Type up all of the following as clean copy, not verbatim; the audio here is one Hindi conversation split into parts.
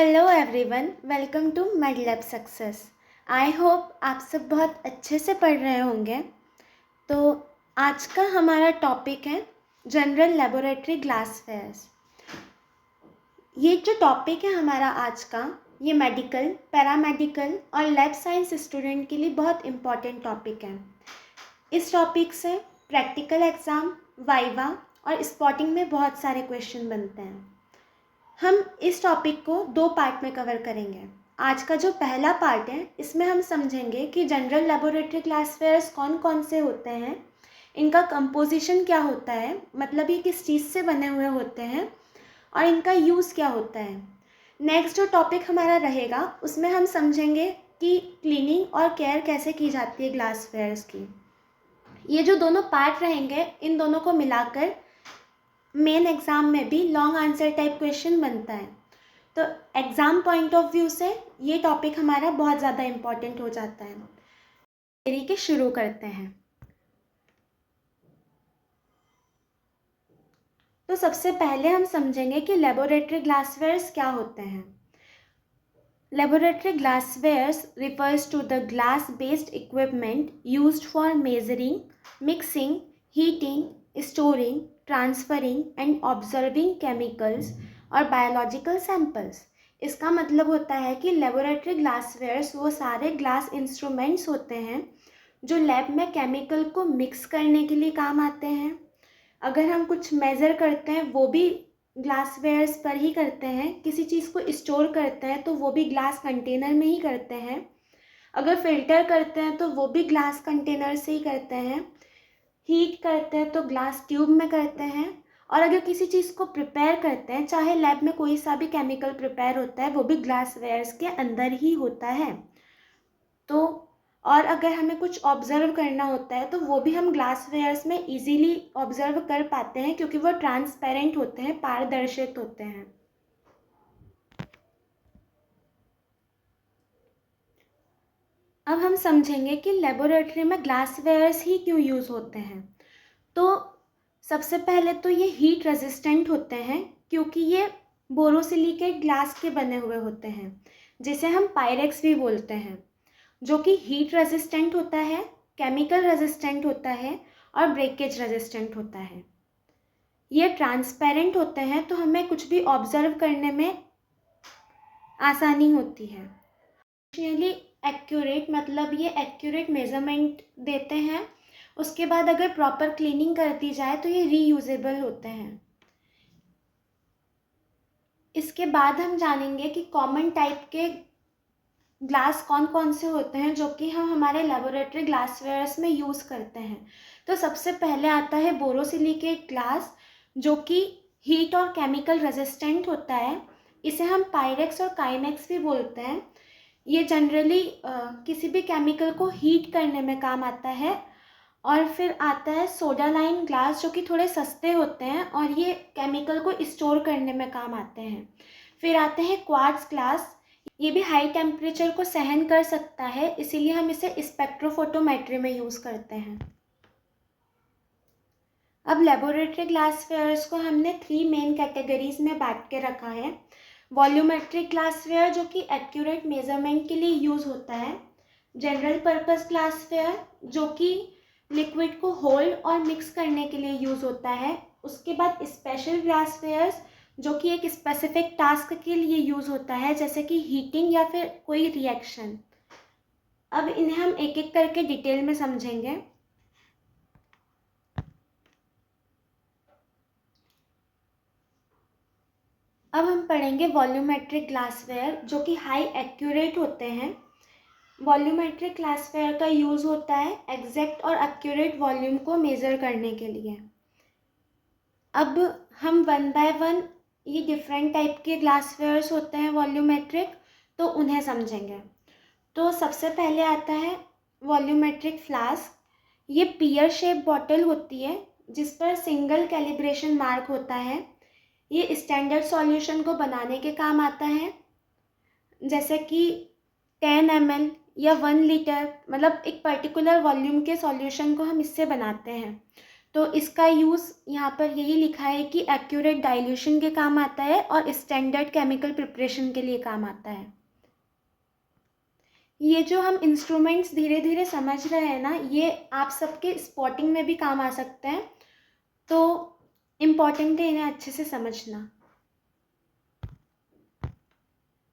Hello everyone, welcome to MedLab Success. I hope आप सब बहुत अच्छे से पढ़ रहे होंगे। तो आज का हमारा टॉपिक है जनरल लेबोरेटरी ग्लासवेयर्स। ये जो टॉपिक है हमारा आज का, ये मेडिकल, पैरामेडिकल और लैब साइंस स्टूडेंट के लिए बहुत इम्पॉर्टेंट टॉपिक है। इस टॉपिक से प्रैक्टिकल एग्ज़ाम, वाइवा और स्पॉटिंग में बहुत सारे क्वेश्चन बनते हैं। हम इस टॉपिक को दो पार्ट में कवर करेंगे। आज का जो पहला पार्ट है, इसमें हम समझेंगे कि जनरल लेबोरेटरी ग्लासवेयर्स कौन कौन से होते हैं, इनका कंपोजिशन क्या होता है, मतलब ये किस चीज़ से बने हुए होते हैं और इनका यूज़ क्या होता है। नेक्स्ट जो टॉपिक हमारा रहेगा, उसमें हम समझेंगे कि क्लीनिंग और केयर कैसे की जाती है ग्लासवेयर्स की। ये जो दोनों पार्ट रहेंगे, इन दोनों को मिलाकर मेन एग्ज़ाम में भी लॉन्ग आंसर टाइप क्वेश्चन बनता है। तो एग्ज़ाम पॉइंट ऑफ व्यू से ये टॉपिक हमारा बहुत ज़्यादा इम्पॉर्टेंट हो जाता है। तरीके शुरू करते हैं। तो सबसे पहले हम समझेंगे कि लेबोरेटरी ग्लासवेयर्स क्या होते हैं। Laboratory glasswares refers to the glass-based equipment used for measuring, mixing, heating, storing, transferring and observing chemicals और biological samples। इसका मतलब होता है कि लेबोरेटरी ग्लासवेयर्स वो सारे ग्लास इंस्ट्रूमेंट्स होते हैं जो लैब में केमिकल को मिक्स करने के लिए काम आते हैं। अगर हम कुछ मेज़र करते हैं वो भी ग्लासवेयर्स पर ही करते हैं। किसी चीज़ को स्टोर करते हैं तो वो भी ग्लास कंटेनर में ही करते हैं। अगर फिल्टर करते हैं तो वो भी ग्लास कंटेनर से ही करते हैं। हीट करते हैं तो ग्लास ट्यूब में करते हैं। और अगर किसी चीज़ को प्रिपेयर करते हैं, चाहे लैब में कोई सा भी केमिकल प्रिपेयर होता है, वो भी ग्लासवेयर्स के अंदर ही होता है। तो और अगर हमें कुछ ऑब्ज़र्व करना होता है तो वो भी हम ग्लासवेयर्स में इजीली ऑब्ज़र्व कर पाते हैं, क्योंकि वो ट्रांसपेरेंट होते हैं, पारदर्शित होते हैं। अब हम समझेंगे कि लेबोरेटरी में ग्लासवेयर्स ही क्यों यूज़ होते हैं। तो सबसे पहले तो ये हीट रेजिस्टेंट होते हैं, क्योंकि ये बोरोसिलिकेट ग्लास के बने हुए होते हैं, जिसे हम पायरेक्स भी बोलते हैं, जो कि हीट रेजिस्टेंट होता है, केमिकल रेजिस्टेंट होता है और ब्रेकेज रेजिस्टेंट होता है। ये ट्रांसपेरेंट होते हैं, तो हमें कुछ भी ऑब्जर्व करने में आसानी होती है। एक्चुअली एक्यूरेट, मतलब ये एक्यूरेट मेजरमेंट देते हैं। उसके बाद अगर प्रॉपर क्लीनिंग कर दी जाए तो ये रीयूजेबल होते हैं। इसके बाद हम जानेंगे कि कॉमन टाइप के ग्लास कौन कौन से होते हैं जो कि हम हमारे लेबोरेटरी ग्लासवेयर्स में यूज़ करते हैं। तो सबसे पहले आता है बोरोसिलिकेट ग्लास, जो कि हीट और केमिकल रेजिस्टेंट होता है। इसे हम पायरेक्स और काइनेक्स भी बोलते हैं। ये जनरली किसी भी केमिकल को हीट करने में काम आता है। और फिर आता है सोडालाइन ग्लास, जो कि थोड़े सस्ते होते हैं और ये केमिकल को स्टोर करने में काम आते हैं। फिर आते हैं क्वार्ट्ज ग्लास। ये भी हाई टेम्परेचर को सहन कर सकता है, इसीलिए हम इसे स्पेक्ट्रोफोटोमेट्री में यूज़ करते हैं। अब लेबोरेटरी ग्लासवेयर्स को हमने 3 मेन कैटेगरीज में बांट के रखा है। वॉल्यूमेट्रिक ग्लासवेयर, जो कि एक्यूरेट मेजरमेंट के लिए यूज़ होता है। जनरल पर्पस ग्लासवेयर, जो कि लिक्विड को होल्ड और मिक्स करने के लिए यूज़ होता है। उसके बाद स्पेशल ग्लासवेयर्स, जो कि एक स्पेसिफिक टास्क के लिए यूज़ होता है, जैसे कि हीटिंग या फिर कोई रिएक्शन। अब इन्हें हम एक एक करके डिटेल में समझेंगे। अब हम पढ़ेंगे वॉल्यूमेट्रिक ग्लासवेयर, जो कि हाई एक्यूरेट होते हैं। वॉल्यूमेट्रिक ग्लासवेयर का यूज़ होता है एग्जैक्ट और एक्यूरेट वॉल्यूम को मेज़र करने के लिए। अब हम वन बाय वन ये डिफरेंट टाइप के ग्लासवेयर्स होते हैं वॉल्यूमेट्रिक, तो उन्हें समझेंगे। तो सबसे पहले आता है वॉल्यूमेट्रिक फ्लास्क। ये पियर शेप बॉटल होती है जिस पर सिंगल कैलिब्रेशन मार्क होता है। ये स्टैंडर्ड सॉल्यूशन को बनाने के काम आता है, जैसे कि 10 ml या 1 लीटर, मतलब एक पर्टिकुलर वॉल्यूम के सॉल्यूशन को हम इससे बनाते हैं। तो इसका यूज़ यहाँ पर यही लिखा है कि एक्यूरेट डाइल्यूशन के काम आता है और स्टैंडर्ड केमिकल प्रिपरेशन के लिए काम आता है। ये जो हम इंस्ट्रूमेंट्स धीरे धीरे समझ रहे हैं ना, ये आप सबके स्पॉटिंग में भी काम आ सकते हैं, तो इम्पॉर्टेंट है इन्हें अच्छे से समझना।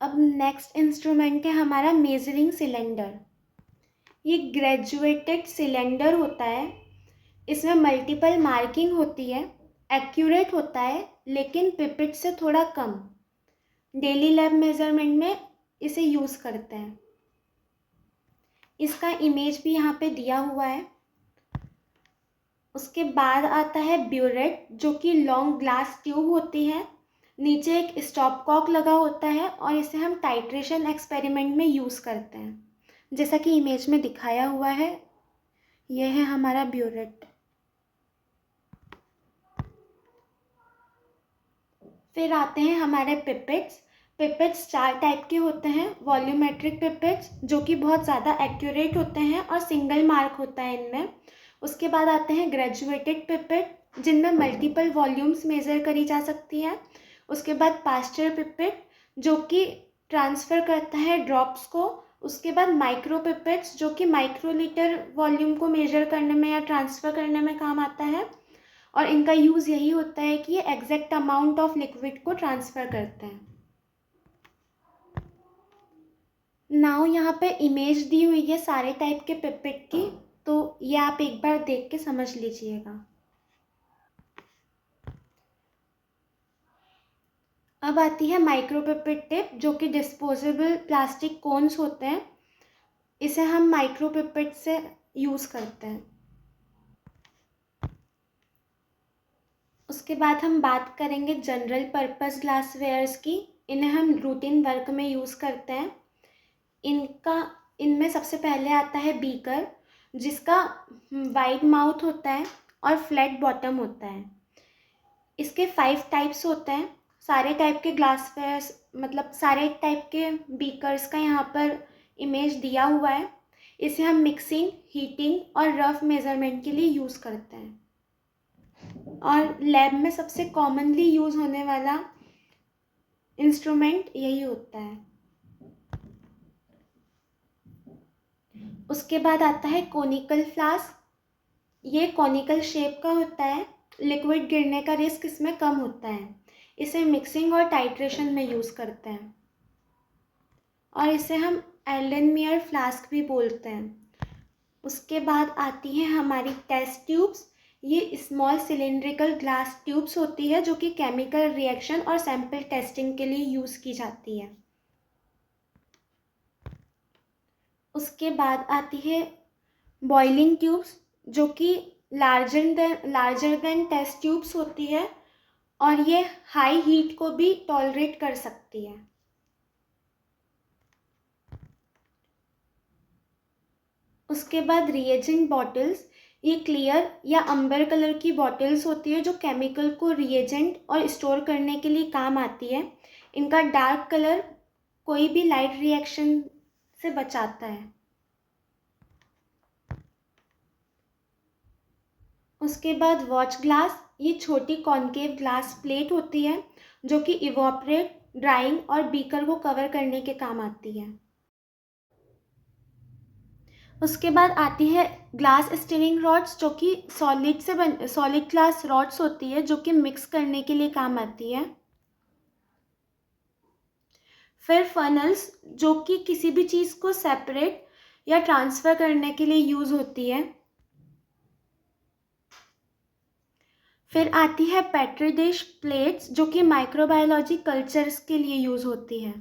अब नेक्स्ट इंस्ट्रूमेंट है हमारा मेजरिंग सिलेंडर। ये ग्रेजुएटेड सिलेंडर होता है, इसमें मल्टीपल मार्किंग होती है, एक्यूरेट होता है लेकिन पिपेट से थोड़ा कम। डेली लैब मेजरमेंट में इसे यूज़ करते हैं। इसका इमेज भी यहाँ पे दिया हुआ है। उसके बाद आता है ब्यूरेट, जो कि लॉन्ग ग्लास ट्यूब होती है, नीचे एक स्टॉप कॉक लगा होता है और इसे हम टाइट्रेशन एक्सपेरिमेंट में यूज़ करते हैं, जैसा कि इमेज में दिखाया हुआ है। यह है हमारा ब्यूरेट। फिर आते हैं हमारे पिपेट्स। पिपेट्स 4 टाइप के होते हैं। वॉल्यूमेट्रिक पिपेट्स, जो कि बहुत ज़्यादा एक्यूरेट होते हैं और सिंगल मार्क होता है इनमें। उसके बाद आते हैं ग्रेजुएटेड पिपेट, जिनमें मल्टीपल वॉल्यूम्स मेज़र करी जा सकती है। उसके बाद पास्चर पिपेट, जो कि ट्रांसफ़र करता है ड्रॉप्स को। उसके बाद माइक्रो पिपेट्स, जो कि माइक्रोलीटर वॉल्यूम को मेजर करने में या ट्रांसफ़र करने में काम आता है, और इनका यूज़ यही होता है कि ये एग्जैक्ट अमाउंट ऑफ लिक्विड को ट्रांसफ़र करते हैं। नाउ यहाँ पे इमेज दी हुई है सारे टाइप के पिपेट की, तो ये आप एक बार देख के समझ लीजिएगा। अब आती है माइक्रो पिपेट टिप, जो कि डिस्पोजेबल प्लास्टिक कोन्स होते हैं। इसे हम माइक्रो पिपेट से यूज़ करते हैं। उसके बाद हम बात करेंगे जनरल पर्पस ग्लासवेयर्स की। इन्हें हम रूटीन वर्क में यूज़ करते हैं। इनमें सबसे पहले आता है बीकर, जिसका वाइड माउथ होता है और फ्लैट बॉटम होता है। इसके 5 टाइप्स होते हैं। सारे टाइप के ग्लासवेयर्स, मतलब सारे टाइप के बीकर्स का यहाँ पर इमेज दिया हुआ है। इसे हम मिक्सिंग, हीटिंग और रफ मेज़रमेंट के लिए यूज़ करते हैं। और लैब में सबसे कॉमनली यूज़ होने वाला इंस्ट्रूमेंट यही होता है। उसके बाद आता है कोनिकल फ्लास्क। ये कॉनिकल शेप का होता है, लिक्विड गिरने का रिस्क इसमें कम होता है। इसे मिक्सिंग और टाइट्रेशन में यूज़ करते हैं, और इसे हम एर्लेनमेयर फ्लास्क भी बोलते हैं। उसके बाद आती है हमारी टेस्ट ट्यूब्स। ये स्मॉल सिलिंड्रिकल ग्लास ट्यूब्स होती है, जो कि केमिकल रिएक्शन और सैंपल टेस्टिंग के लिए यूज़ की जाती है। उसके बाद आती है बॉइलिंग ट्यूब्स, जो कि लार्जर देन टेस्ट ट्यूब्स होती है, और ये हाई हीट को भी टॉलरेट कर सकती है। उसके बाद रिएजेंट बॉटल्स। ये क्लियर या अंबर कलर की बॉटल्स होती है, जो केमिकल को रिएजेंट और स्टोर करने के लिए काम आती है। इनका डार्क कलर कोई भी लाइट रिएक्शन से बचाता है। उसके बाद वॉच ग्लास। ये छोटी कॉनकेव ग्लास प्लेट होती है, जो कि इवोपरेट, ड्राइंग और बीकर को कवर करने के काम आती है। उसके बाद आती है ग्लास स्टीरिंग रॉड्स, जो कि सॉलिड ग्लास रॉड्स होती है, जो कि मिक्स करने के लिए काम आती है। फिर फनल्स, जो कि किसी भी चीज़ को सेपरेट या ट्रांसफ़र करने के लिए यूज़ होती है। फिर आती है पेट्री डिश प्लेट्स, जो कि माइक्रोबायोलॉजी कल्चर्स के लिए यूज़ होती है।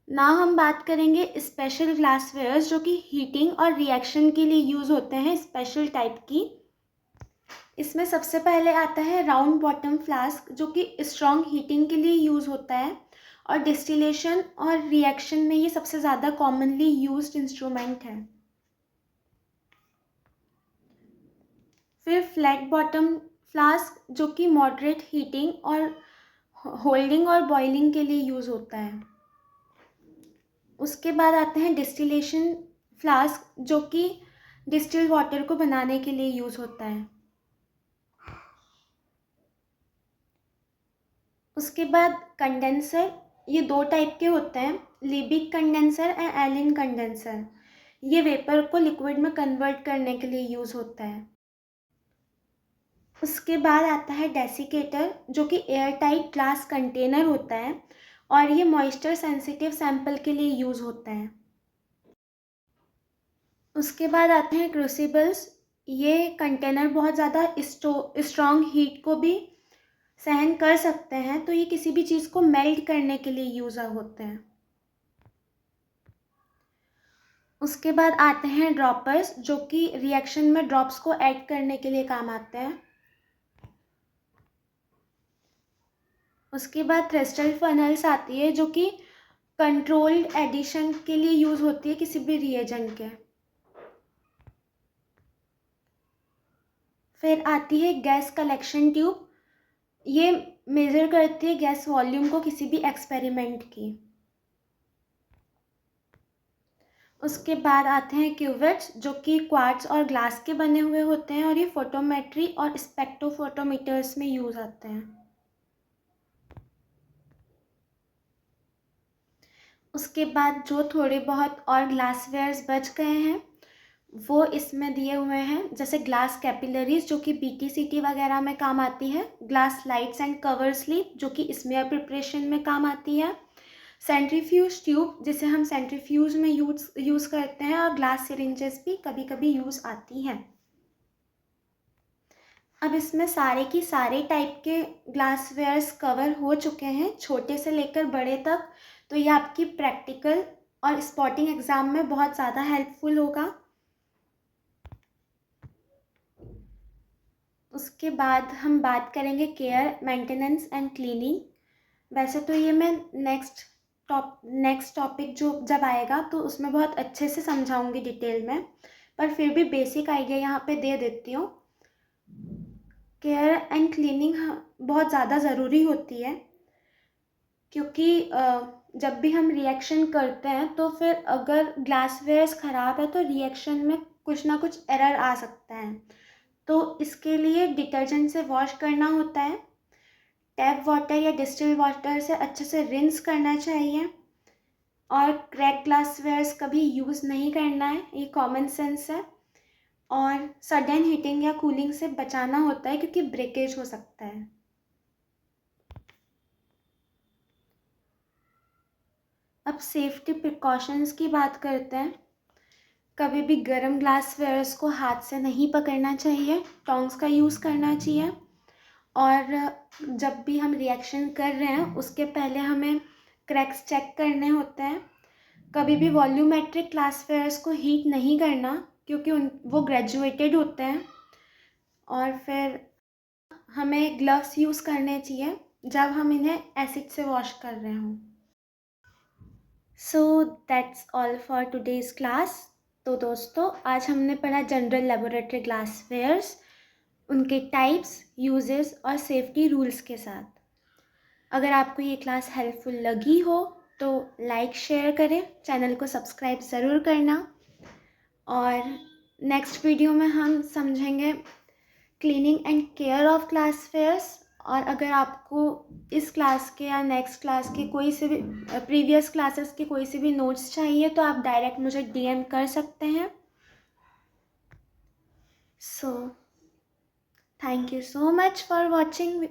ना हम बात करेंगे स्पेशल ग्लासवेयर्स, जो कि हीटिंग और रिएक्शन के लिए यूज़ होते हैं, स्पेशल टाइप की। इसमें सबसे पहले आता है राउंड बॉटम फ्लास्क, जो कि स्ट्रॉन्ग हीटिंग के लिए यूज़ होता है, और डिस्टिलेशन और रिएक्शन में ये सबसे ज़्यादा कॉमनली यूज्ड इंस्ट्रूमेंट है। फिर फ्लैट बॉटम फ्लास्क, जो कि मॉडरेट हीटिंग और होल्डिंग और बॉइलिंग के लिए यूज़ होता है। उसके बाद आते हैं डिस्टिलेशन फ्लास्क, जो कि डिस्टिल वाटर को बनाने के लिए यूज़ होता है। उसके बाद कंडेंसर, ये 2 टाइप के होते हैं, Liebig condenser and Elin condenser. ये वेपर को लिक्विड में कन्वर्ट करने के लिए यूज़ होता है। उसके बाद आता है डेसिकेटर, जो कि एयर टाइट ग्लास कंटेनर होता है और ये मॉइस्चर सेंसिटिव सैंपल के लिए यूज़ होता है। उसके बाद आते हैं क्रूसिबल्स। ये कंटेनर बहुत ज़्यादा स्ट्रॉन्ग हीट को भी सहन कर सकते हैं, तो ये किसी भी चीज़ को मेल्ट करने के लिए यूज़ होते हैं। उसके बाद आते हैं ड्रॉपर्स, जो कि रिएक्शन में ड्रॉप्स को ऐड करने के लिए काम आते हैं। उसके बाद थ्रेस्टल फनल्स आती है, जो कि कंट्रोल्ड एडिशन के लिए यूज़ होती है किसी भी रिएजेंट के। फिर आती है गैस कलेक्शन ट्यूब। ये मेज़र करती है गैस वॉल्यूम को किसी भी एक्सपेरिमेंट की। उसके बाद आते हैं क्यूवेट्स, जो कि क्वार्ट्ज और ग्लास के बने हुए होते हैं और ये फोटोमेट्री और स्पेक्ट्रोफोटोमीटर्स में यूज़ आते हैं। उसके बाद जो थोड़े बहुत और ग्लासवेयर्स बच गए हैं वो इसमें दिए हुए हैं, जैसे ग्लास कैपिलरीज, जो कि बीटीसीटी वगैरह में काम आती है, glass slides and cover sleeve, जो कि स्मीयर प्रिपरेशन में काम आती है, सेंट्रीफ्यूज ट्यूब, जिसे हम सेंट्रीफ्यूज में यूज़ करते हैं, और ग्लास सिरिंजेस भी कभी कभी यूज़ आती हैं। अब इसमें सारे की सारे टाइप के ग्लासवेयर्स कवर हो चुके हैं, छोटे से लेकर बड़े तक, तो ये आपकी प्रैक्टिकल और स्पॉटिंग एग्ज़ाम में बहुत ज़्यादा हेल्पफुल होगा। उसके बाद हम बात करेंगे केयर, मेंटेनेंस एंड क्लीनिंग। वैसे तो ये मैं नेक्स्ट टॉपिक जो जब आएगा तो उसमें बहुत अच्छे से समझाऊंगी डिटेल में, पर फिर भी बेसिक आइडिया यहाँ पे दे देती हूँ। केयर एंड क्लीनिंग बहुत ज़्यादा ज़रूरी होती है, क्योंकि जब भी हम रिएक्शन करते हैं तो फिर अगर ग्लासवेयर्स ख़राब है तो रिएक्शन में कुछ ना कुछ एरर आ सकता है, तो इसके लिए डिटर्जेंट से वॉश करना होता है, टैप वाटर या डिस्टिल वाटर से अच्छे से रिंस करना चाहिए, और क्रैक ग्लासवेयर्स कभी यूज़ नहीं करना है, ये कॉमन सेंस है, और सडन हीटिंग या कूलिंग से बचाना होता है क्योंकि ब्रेकेज हो सकता है। अब सेफ्टी प्रिकॉशंस की बात करते हैं। कभी भी गर्म ग्लासवेयर्स को हाथ से नहीं पकड़ना चाहिए, टोंग्स का यूज़ करना चाहिए, और जब भी हम रिएक्शन कर रहे हैं उसके पहले हमें क्रैक्स चेक करने होते हैं। कभी भी वॉल्यूमेट्रिक ग्लासवेयर्स को हीट नहीं करना, क्योंकि वो ग्रेजुएटेड होते हैं, और फिर हमें ग्लव्स यूज़ करने चाहिए जब हम इन्हें एसिड से वॉश कर रहे हों। So that's all for today's class. तो दोस्तों, आज हमने पढ़ा जनरल लेबोरेटरी ग्लासवेयर्स, उनके टाइप्स, यूजेस और सेफ्टी रूल्स के साथ। अगर आपको ये क्लास हेल्पफुल लगी हो तो लाइक शेयर करें, चैनल को सब्सक्राइब ज़रूर करना, और नेक्स्ट वीडियो में हम समझेंगे cleaning and care of glasswares. और अगर आपको इस क्लास के या नेक्स्ट क्लास के कोई से भी प्रीवियस क्लासेस के कोई से भी नोट्स चाहिए तो आप डायरेक्ट मुझे DM कर सकते हैं। So thank you so much for watching.